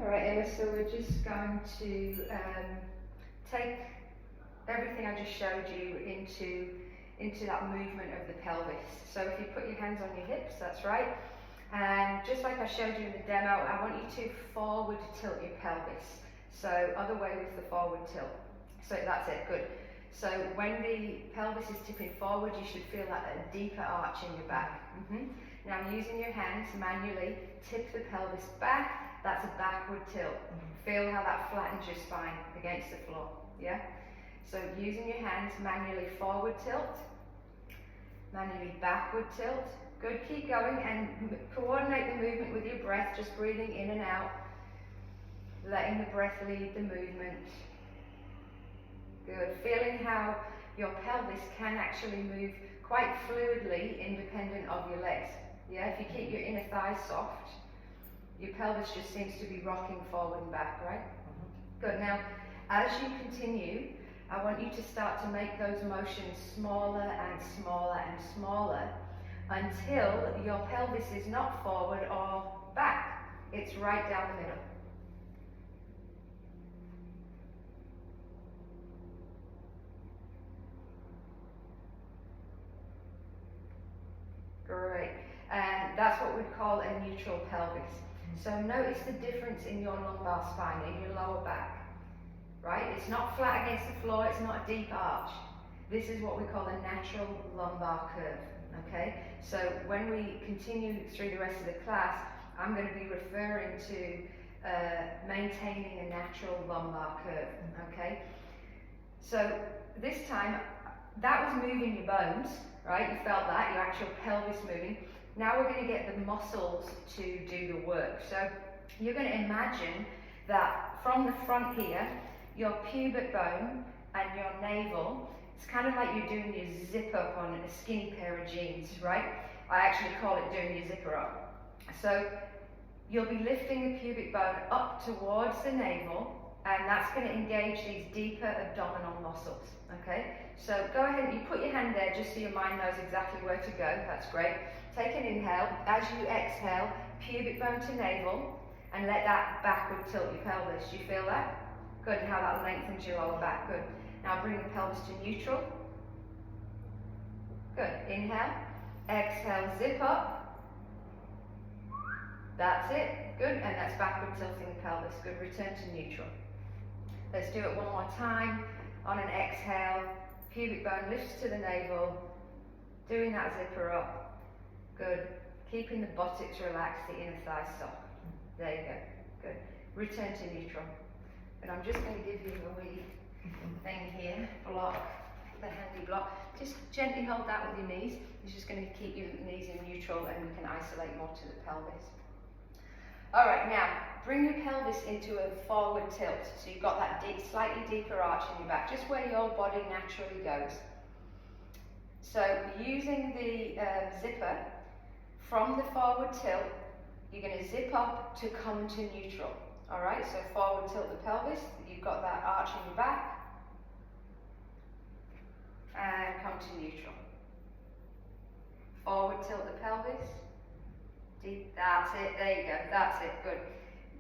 Alright Emma, so we're just going to take everything I just showed you into that movement of the pelvis. So if you put your hands on your hips, that's right. And just like I showed you in the demo, I want you to forward tilt your pelvis. So other way with the forward tilt. So that's it, good. So when the pelvis is tipping forward, you should feel like a deeper arch in your back. Now using your hands manually, tip the pelvis back. That's a backward tilt. Feel how that flattens your spine against the floor, yeah? So using your hands, manually forward tilt, manually backward tilt. Good, keep going and coordinate the movement with your breath, just breathing in and out, letting the breath lead the movement. Good, feeling how your pelvis can actually move quite fluidly independent of your legs. Yeah, if you keep your inner thighs soft, your pelvis just seems to be rocking forward and back, right? Good, now as you continue, I want you to start to make those motions smaller and smaller and smaller until your pelvis is not forward or back. It's right down the middle. Great. And that's what we'd call a neutral pelvis. So notice the difference in your lumbar spine, in your lower back. Right? It's not flat against the floor, it's not a deep arch. This is what we call a natural lumbar curve. Okay? So when we continue through the rest of the class, I'm going to be referring to maintaining a natural lumbar curve. Okay? So this time, that was moving your bones, right? You felt that, your actual pelvis moving. Now we're going to get the muscles to do the work. So you're going to imagine that from the front here, your pubic bone and your navel, it's kind of like you're doing your zip up on a skinny pair of jeans, right? I actually call it doing your zipper up. So you'll be lifting the pubic bone up towards the navel, and that's going to engage these deeper abdominal muscles, okay? So go ahead and you put your hand there just so your mind knows exactly where to go. That's great. Take an inhale. As you exhale, pubic bone to navel, and let that backward tilt your pelvis. Do you feel that? Good, and how that lengthens your lower back. Good. Now bring the pelvis to neutral. Good. Inhale. Exhale, zip up. That's it. Good, and that's backward tilting the pelvis. Good, return to neutral. Let's do it one more time. On an exhale, pubic bone lifts to the navel, doing that zipper up. Good. Keeping the buttocks relaxed, the inner thighs soft. There you go. Good. Return to neutral. And I'm just going to give you a wee thing here, block, the handy block. Just gently hold that with your knees. It's just going to keep your knees in neutral and we can isolate more to the pelvis. All right, now bring your pelvis into a forward tilt. So you've got that deep, slightly deeper arch in your back, just where your body naturally goes. So using the zipper, from the forward tilt, you're going to zip up to come to neutral. All right, so forward tilt the pelvis, you've got that arch in your back, and come to neutral. Forward tilt the pelvis, deep, that's it, there you go, that's it, good.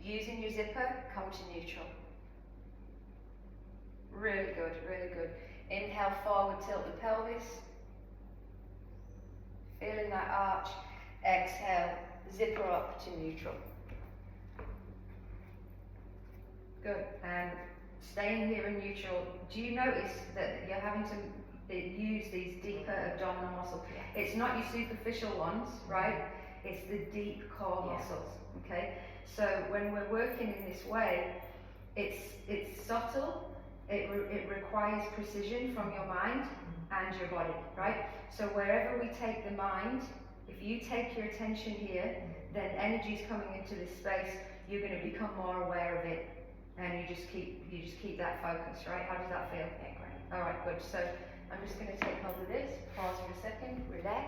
Using your zipper, come to neutral. Really good, really good. Inhale, forward tilt the pelvis, feeling that arch. Exhale, zipper up to neutral. Good, and staying here in neutral, do you notice that you're having to use these deeper abdominal muscles? It's not your superficial ones, right? It's the deep core muscles, okay? So when we're working in this way, it's subtle, it requires precision from your mind and your body, right? So wherever we take the mind, if you take your attention here, then energy's coming into this space, you're going to become more aware of it. And you just keep that focus, right? How does that feel? Yeah, great. All right, good. So I'm just going to take hold of this. Pause for a second. Relax.